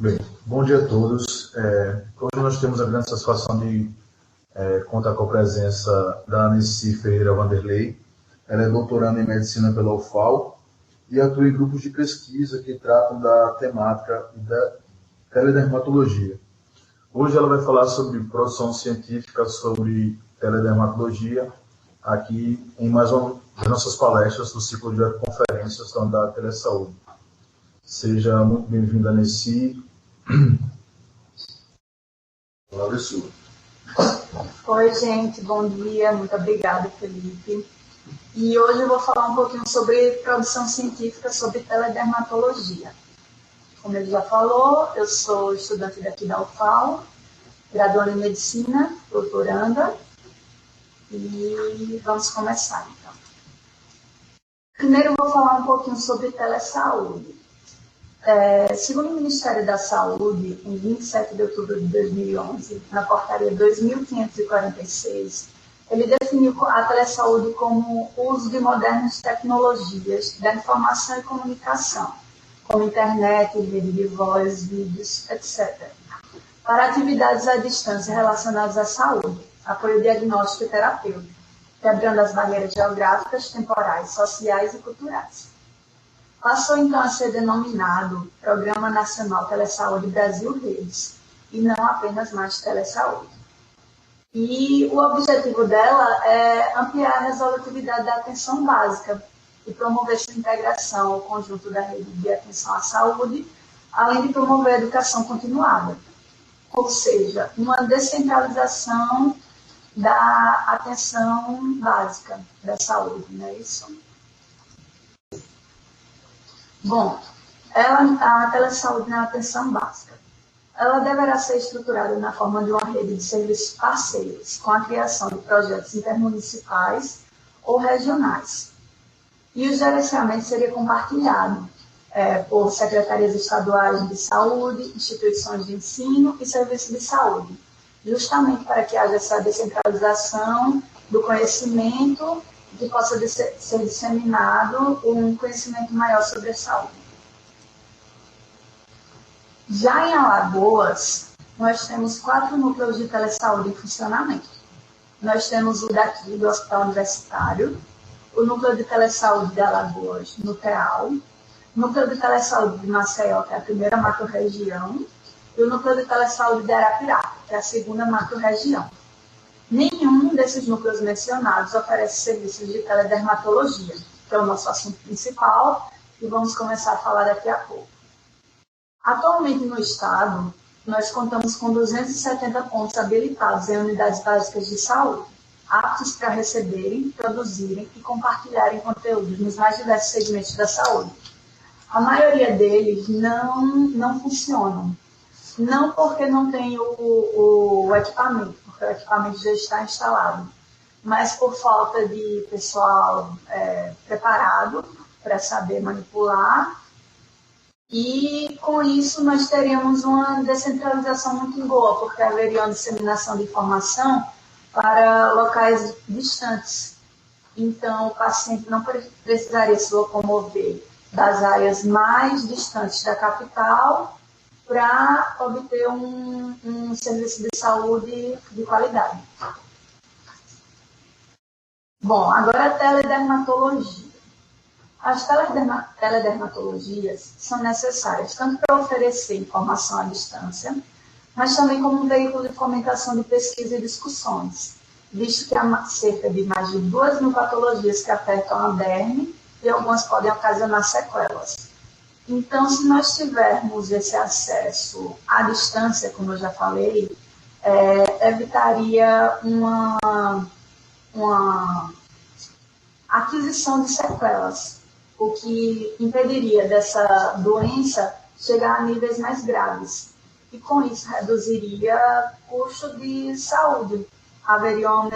Bem, bom dia a todos. Hoje nós temos a grande satisfação de contar com a presença da Aneci Ferreira Vanderlei. Ela é doutoranda em medicina pela UFAL e atua em grupos de pesquisa que tratam da temática da teledermatologia. Hoje ela vai falar sobre produção científica sobre teledermatologia aqui em mais uma das nossas palestras do ciclo de conferências da Telesaúde. Seja muito bem-vinda, Aneci. Palavra é sua. Oi, gente, bom dia, muito obrigada, Felipe. E hoje eu vou falar um pouquinho sobre produção científica sobre teledermatologia. Como ele já falou, eu sou estudante daqui da UFAL, graduando em medicina, doutoranda, e vamos começar então. Primeiro eu vou falar um pouquinho sobre telesaúde. Segundo o Ministério da Saúde, em 27 de outubro de 2011, na portaria 2546, ele definiu a telesaúde como o uso de modernas tecnologias da informação e comunicação, como internet, rede de voz, vídeos, etc., para atividades à distância relacionadas à saúde, apoio diagnóstico e terapêutico, quebrando as barreiras geográficas, temporais, sociais e culturais. Passou então a ser denominado Programa Nacional Telesaúde Brasil Redes, e não apenas mais Telesaúde. E o objetivo dela é ampliar a resolutividade da atenção básica e promover sua integração ao conjunto da rede de atenção à saúde, além de promover a educação continuada, ou seja, uma descentralização da atenção básica da saúde, não é isso? Bom, a telesaúde na atenção básica. Ela deverá ser estruturada na forma de uma rede de serviços parceiros, com a criação de projetos intermunicipais ou regionais. E o gerenciamento seria compartilhado por secretarias estaduais de saúde, instituições de ensino e serviços de saúde, justamente para que haja essa descentralização do conhecimento, que possa ser disseminado um conhecimento maior sobre a saúde. Já em Alagoas, nós temos 4 núcleos de telesaúde em funcionamento. Nós temos o daqui, do Hospital Universitário, o núcleo de telesaúde de Alagoas, no TEAL, o núcleo de telesaúde de Maceió, que é a primeira macro-região, e o núcleo de telesaúde de Arapiraca, que é a segunda macro-região. Nenhum desses núcleos mencionados oferece serviços de teledermatologia, que é o nosso assunto principal, e vamos começar a falar daqui a pouco. Atualmente no Estado, nós contamos com 270 pontos habilitados em unidades básicas de saúde, aptos para receberem, produzirem e compartilharem conteúdos nos mais diversos segmentos da saúde. A maioria deles não funcionam, não porque não tem o equipamento, porque o equipamento já está instalado, mas por falta de pessoal preparado para saber manipular. E com isso nós teríamos uma descentralização muito boa, porque haveria uma disseminação de informação para locais distantes. Então o paciente não precisaria se locomover das áreas mais distantes da capital para obter um serviço de saúde de qualidade. Bom, agora a teledermatologia. As teledermatologias são necessárias tanto para oferecer informação à distância, mas também como um veículo de fomentação de pesquisa e discussões, visto que há cerca de mais de 2.000 patologias que afetam a derme e algumas podem ocasionar sequelas. Então, se nós tivermos esse acesso à distância, como eu já falei, evitaria uma aquisição de sequelas, o que impediria dessa doença chegar a níveis mais graves. E com isso reduziria o custo de saúde. Haveria um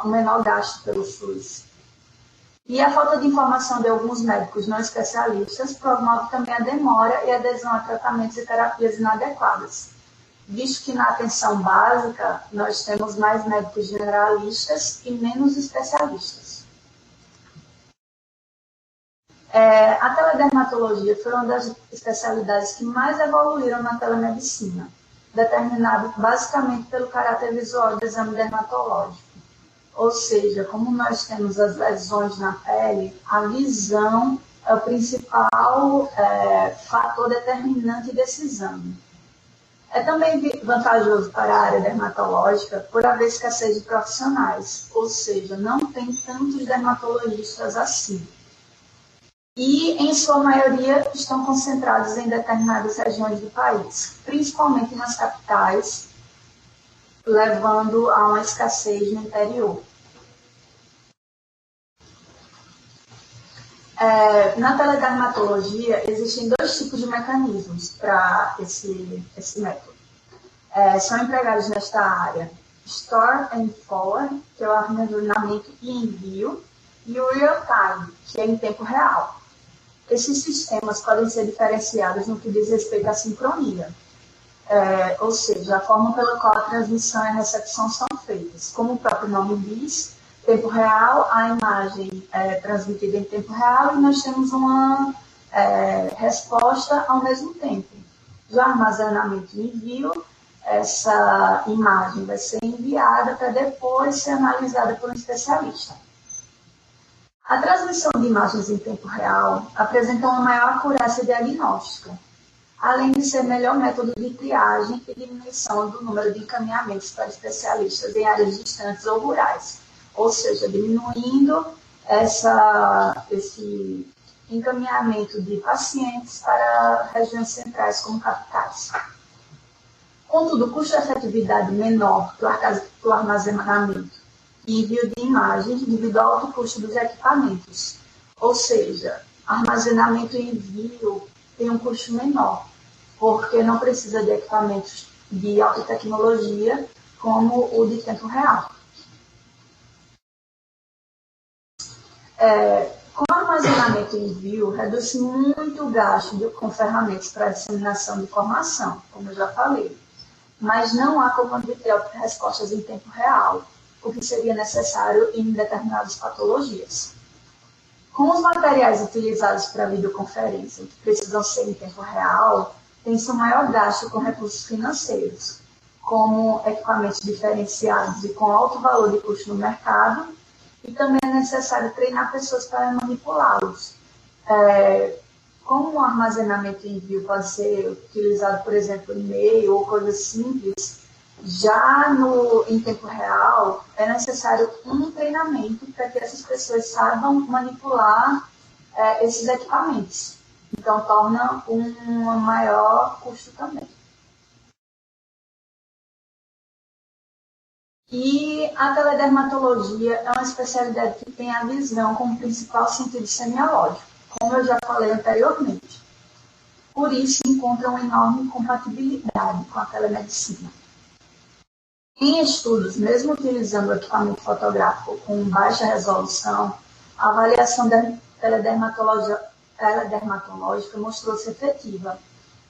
menor gasto pelo SUS. E a falta de informação de alguns médicos não especialistas promove também a demora e a adesão a tratamentos e terapias inadequadas, visto que na atenção básica nós temos mais médicos generalistas e menos especialistas. A teledermatologia foi uma das especialidades que mais evoluíram na telemedicina, determinado basicamente pelo caráter visual do exame dermatológico. Ou seja, como nós temos as lesões na pele, a visão é o principal fator determinante desse exame. É também vantajoso para a área dermatológica por haver escassez de profissionais, ou seja, não tem tantos dermatologistas assim. E, em sua maioria, estão concentrados em determinadas regiões do país, principalmente nas capitais, levando a uma escassez no interior. Na teledermatologia, existem dois tipos de mecanismos para esse método. São empregados nesta área Store and Forward, que é o armazenamento e envio, e o Real Time, que é em tempo real. Esses sistemas podem ser diferenciados no que diz respeito à sincronia, ou seja, a forma pela qual a transmissão e a recepção são feitas. Como o próprio nome diz, tempo real, a imagem é transmitida em tempo real e nós temos uma resposta ao mesmo tempo. Já armazenamento e envio, essa imagem vai ser enviada para depois ser analisada por um especialista. A transmissão de imagens em tempo real apresenta uma maior acurácia diagnóstica, além de ser melhor método de triagem e diminuição do número de encaminhamentos para especialistas em áreas distantes ou rurais, ou seja, diminuindo esse encaminhamento de pacientes para regiões centrais como capitais. Contudo, o custo-efetividade menor do armazenamento e envio de imagens devido ao alto custo dos equipamentos, ou seja, armazenamento e envio tem um custo menor, porque não precisa de equipamentos de alta tecnologia como o de tempo real. Com armazenamento e envio, reduz muito o gasto com ferramentas para disseminação de informação, como eu já falei, mas não há como obter respostas em tempo real, o que seria necessário em determinadas patologias. Com os materiais utilizados para videoconferência, que precisam ser em tempo real, tem-se um maior gasto com recursos financeiros, como equipamentos diferenciados e com alto valor de custo no mercado, e também é necessário treinar pessoas para manipulá-los. Como o armazenamento e envio pode ser utilizado, por exemplo, em e-mail ou coisas simples, já em tempo real é necessário um treinamento para que essas pessoas saibam manipular esses equipamentos. Então, torna um maior custo também. E a teledermatologia é uma especialidade que tem a visão como principal sentido semiológico, como eu já falei anteriormente. Por isso, encontra uma enorme compatibilidade com a telemedicina. Em estudos, mesmo utilizando o equipamento fotográfico com baixa resolução, a avaliação da teledermatológica mostrou-se efetiva.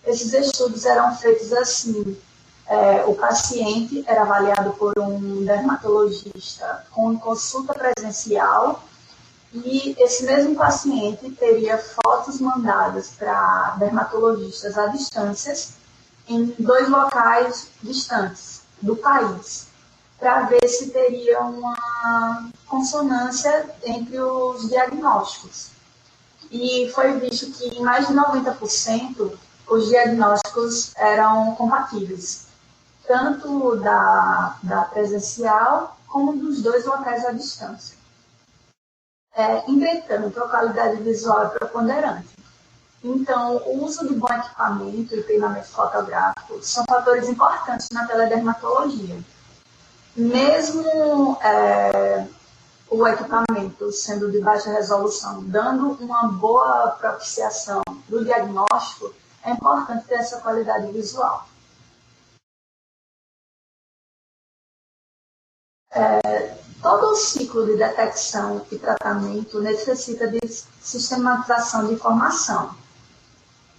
Esses estudos eram feitos assim: o paciente era avaliado por um dermatologista com consulta presencial e esse mesmo paciente teria fotos mandadas para dermatologistas à distância em 2 locais distantes do país, para ver se teria uma consonância entre os diagnósticos. E foi visto que em mais de 90% os diagnósticos eram compatíveis, tanto da presencial como dos 2 locais à distância. Entretanto, a qualidade visual é preponderante. Então, o uso de bom equipamento e treinamento fotográfico são fatores importantes na teledermatologia. Mesmo o equipamento sendo de baixa resolução, dando uma boa propiciação do diagnóstico, é importante ter essa qualidade visual. Todo o ciclo de detecção e tratamento necessita de sistematização de informação.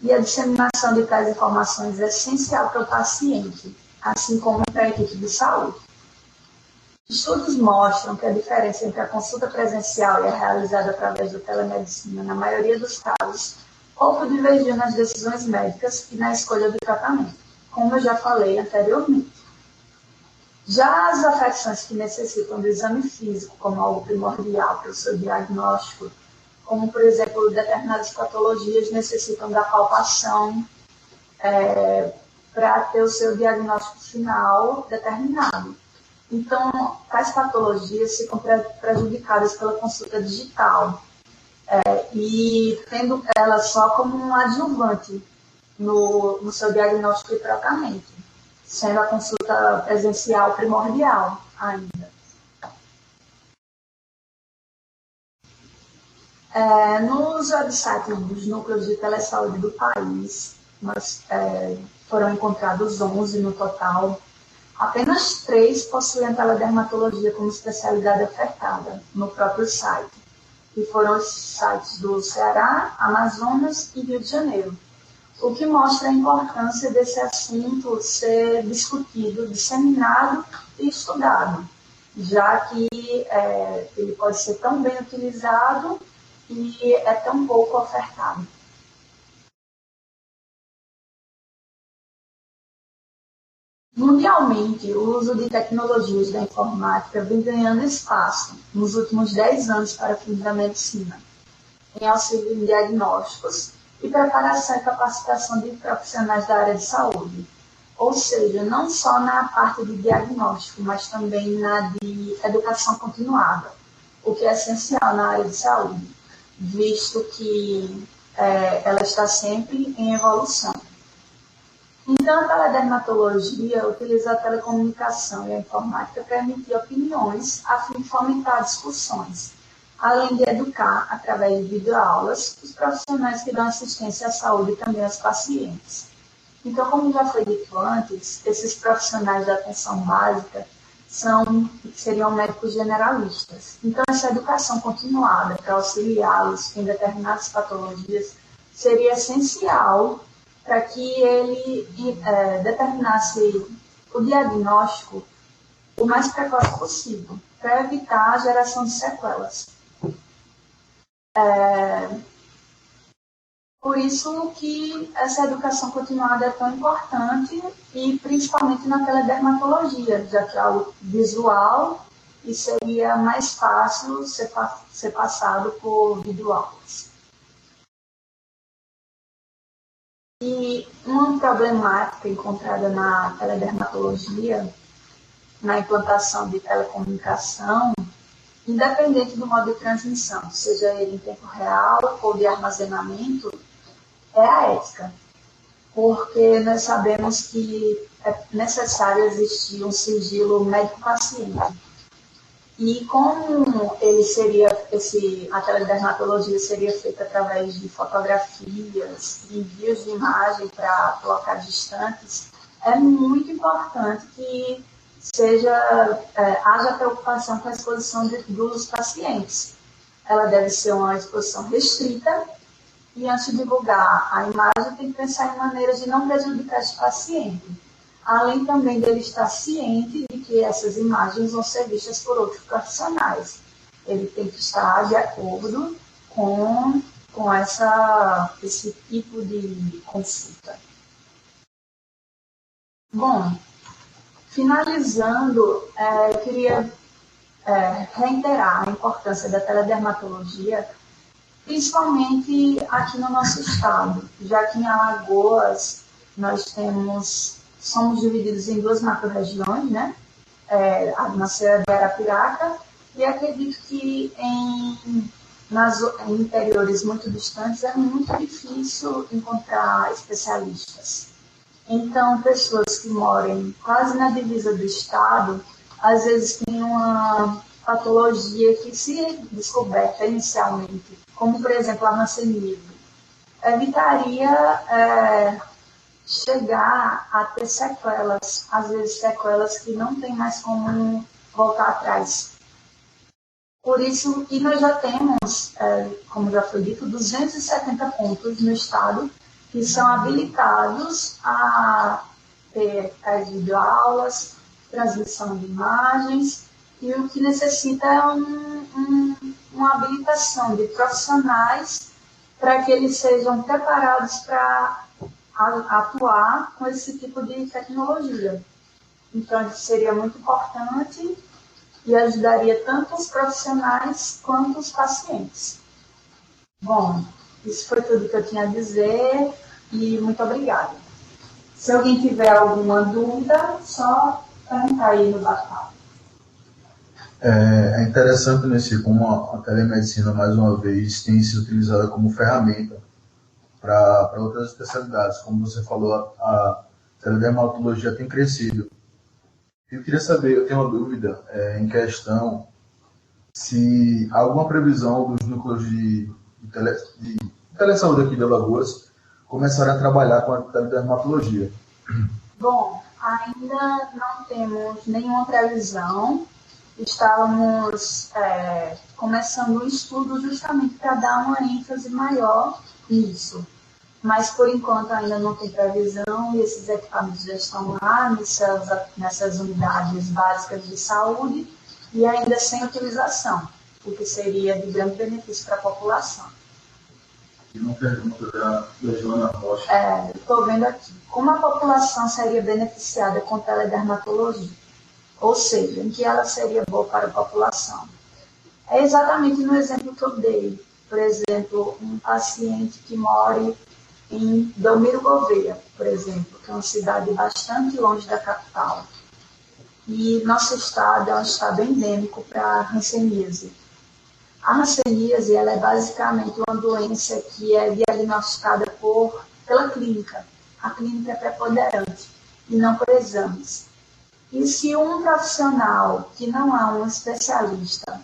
E a disseminação de tais informações é essencial para o paciente, assim como para a equipe de saúde. Estudos mostram que a diferença entre a consulta presencial e a realizada através da telemedicina, na maioria dos casos, pouco divergiu nas decisões médicas e na escolha do tratamento, como eu já falei anteriormente. Já as afecções que necessitam do exame físico como algo primordial para o seu diagnóstico, como, por exemplo, determinadas patologias necessitam da palpação para ter o seu diagnóstico final determinado. Então, tais patologias ficam prejudicadas pela consulta digital e tendo ela só como um adjuvante no seu diagnóstico e tratamento, sendo a consulta presencial primordial ainda. Nos websites dos núcleos de telesaúde do país, foram encontrados 11 no total. Apenas 3 possuem a teledermatologia como especialidade ofertada no próprio site, que foram os sites do Ceará, Amazonas e Rio de Janeiro, o que mostra a importância desse assunto ser discutido, disseminado e estudado, já que ele pode ser tão bem utilizado e é tão pouco ofertado. Mundialmente, o uso de tecnologias da informática vem ganhando espaço nos últimos 10 anos para fins da medicina, em auxílio em diagnósticos e preparação e capacitação de profissionais da área de saúde. Ou seja, não só na parte de diagnóstico, mas também na de educação continuada, o que é essencial na área de saúde, visto que ela está sempre em evolução. Então, a teledermatologia utiliza a telecomunicação e a informática para emitir opiniões a fim de fomentar discussões, além de educar, através de videoaulas, os profissionais que dão assistência à saúde e também aos pacientes. Então, como já foi dito antes, esses profissionais da atenção básica seriam médicos generalistas. Então, essa educação continuada para auxiliá-los em determinadas patologias seria essencial para que ele determinasse o diagnóstico o mais precoce possível, para evitar a geração de sequelas. Por isso que essa educação continuada é tão importante, e principalmente na teledermatologia, já que é algo visual e seria mais fácil ser passado por videoaulas. E uma problemática encontrada na teledermatologia, na implantação de telecomunicação, independente do modo de transmissão, seja ele em tempo real ou de armazenamento, é a ética. Porque nós sabemos que é necessário existir um sigilo médico-paciente. E como a teledermatologia seria feita através de fotografias, de envios de imagem para locais distantes, é muito importante que haja preocupação com a exposição dos pacientes. Ela deve ser uma exposição restrita e, antes de divulgar a imagem, tem que pensar em maneiras de não prejudicar esse paciente. Além também dele estar ciente de que essas imagens vão ser vistas por outros profissionais. Ele tem que estar de acordo com esse tipo de consulta. Bom, finalizando, eu queria reiterar a importância da teledermatologia, principalmente aqui no nosso estado, já que em Alagoas nós somos divididos em 2 macro-regiões, né? A Maceió e Arapiraca, e acredito que em interiores muito distantes é muito difícil encontrar especialistas. Então, pessoas que moram quase na divisa do estado, às vezes têm uma patologia que, se descoberta inicialmente, como, por exemplo, a hanseníase, evitaria chegar a ter sequelas, às vezes sequelas que não tem mais como voltar atrás. Por isso, e nós já temos, como já foi dito, 270 pontos no estado que são habilitados a ter as videoaulas, transmissão de imagens e o que necessita é uma habilitação de profissionais para que eles sejam preparados para atuar com esse tipo de tecnologia. Então, isso seria muito importante e ajudaria tanto os profissionais quanto os pacientes. Bom, isso foi tudo que eu tinha a dizer e muito obrigada. Se alguém tiver alguma dúvida, só perguntar aí no bate-papo. É interessante como a telemedicina, mais uma vez, tem sido utilizada como ferramenta para outras especialidades. Como você falou, a teledermatologia tem crescido. Eu queria saber, eu tenho uma dúvida em questão se há alguma previsão dos núcleos de telesaúde aqui de Alagoas começarem a trabalhar com a teledermatologia. Bom, ainda não temos nenhuma previsão. Estávamos começando um estudo justamente para dar uma ênfase maior nisso. Mas, por enquanto, ainda não tem previsão e esses equipamentos já estão lá nessas unidades básicas de saúde e ainda sem utilização, o que seria de grande benefício para a população. E uma pergunta da Joana Rocha. Estou vendo aqui. Como a população seria beneficiada com teledermatologia? Ou seja, em que ela seria boa para a população? É exatamente no exemplo que eu dei. Por exemplo, um paciente que mora em Belmiro Gouveia, por exemplo, que é uma cidade bastante longe da capital. E nosso estado é um estado endêmico para a hanseníase. A hanseníase ela é basicamente uma doença que é diagnosticada pela clínica. A clínica é preponderante e não por exames. E se um profissional que não é um especialista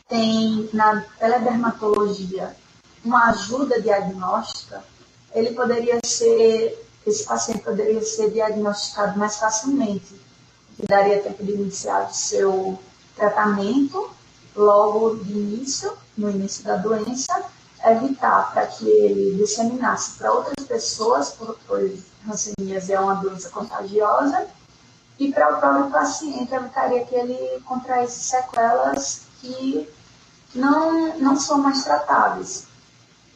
tem na teledermatologia uma ajuda diagnóstica, esse paciente poderia ser diagnosticado mais facilmente, o que daria tempo de iniciar o seu tratamento logo de início, no início da doença, evitar para que ele disseminasse para outras pessoas, pois hanseníase é uma doença contagiosa, e para o próprio paciente evitaria que ele contraísse sequelas que não são mais tratáveis.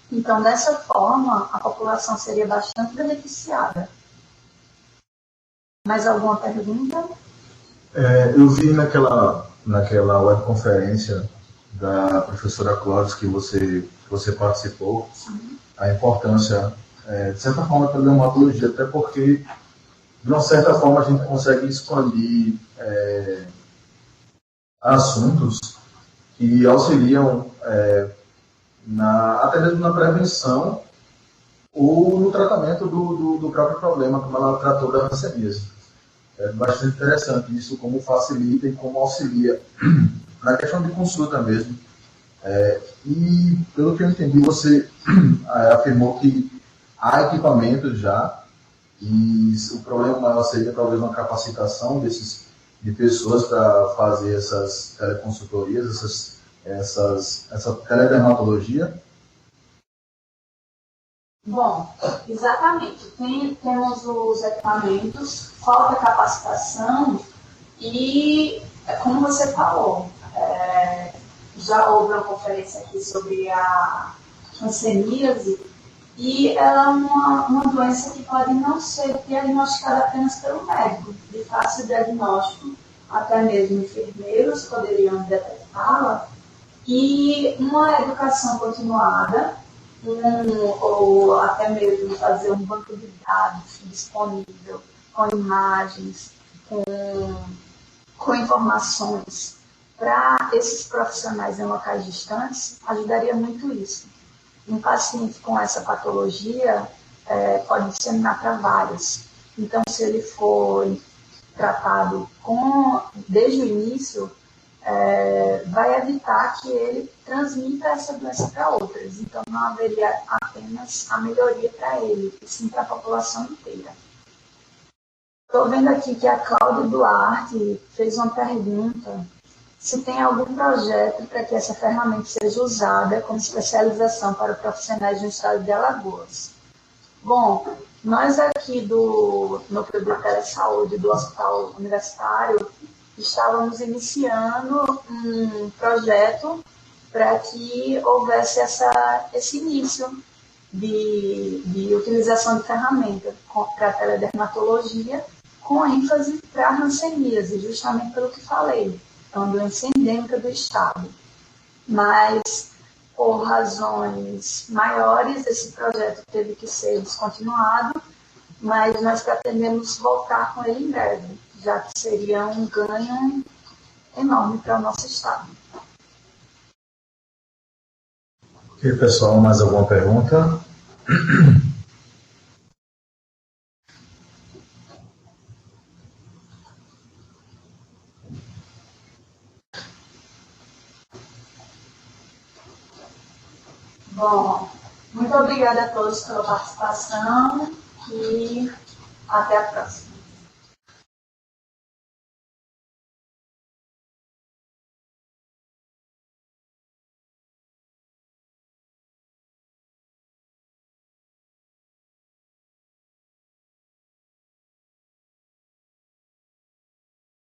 Então, dessa forma, a população seria bastante beneficiada. Mais alguma pergunta? Eu vi naquela webconferência da professora Clóvis que você participou, sim, a importância, de certa forma, da dermatologia, até porque, de uma certa forma, a gente consegue expandir assuntos que auxiliam até mesmo na prevenção ou no tratamento do próprio problema, como ela tratou da hanseníase. É bastante interessante isso, como facilita e como auxilia na questão de consulta mesmo. E, pelo que eu entendi, você afirmou que há equipamentos já, e o problema maior seria talvez uma capacitação de pessoas para fazer essas teleconsultorias, essa teledermatologia. Bom, exatamente. Temos os equipamentos, falta capacitação e, como você falou, já houve uma conferência aqui sobre a hanseníase e ela é uma doença que pode não ser diagnosticada apenas pelo médico, de fácil diagnóstico, até mesmo enfermeiros poderiam detectá-la, e uma educação continuada, ou até mesmo fazer um banco de dados disponível, com imagens, com informações para esses profissionais em locais distantes, ajudaria muito isso. Um paciente com essa patologia pode disseminar para vários. Então, se ele for tratado desde o início, vai evitar que ele transmita essa doença para outras. Então, não haveria apenas a melhoria para ele, e sim para a população inteira. Estou vendo aqui que a Cláudia Duarte fez uma pergunta se tem algum projeto para que essa ferramenta seja usada como especialização para profissionais do estado de Alagoas. Bom, nós aqui no Núcleo de Telesaúde do Hospital Universitário estávamos iniciando um projeto para que houvesse esse início de utilização de ferramenta para a teledermatologia, com ênfase para a hanseníase, justamente pelo que falei, é uma doença endêmica do estado. Mas, por razões maiores, esse projeto teve que ser descontinuado, mas nós pretendemos voltar com ele em breve, já que seria um ganho enorme para o nosso estado. Ok, pessoal, mais alguma pergunta? Bom, muito obrigada a todos pela participação e até a próxima.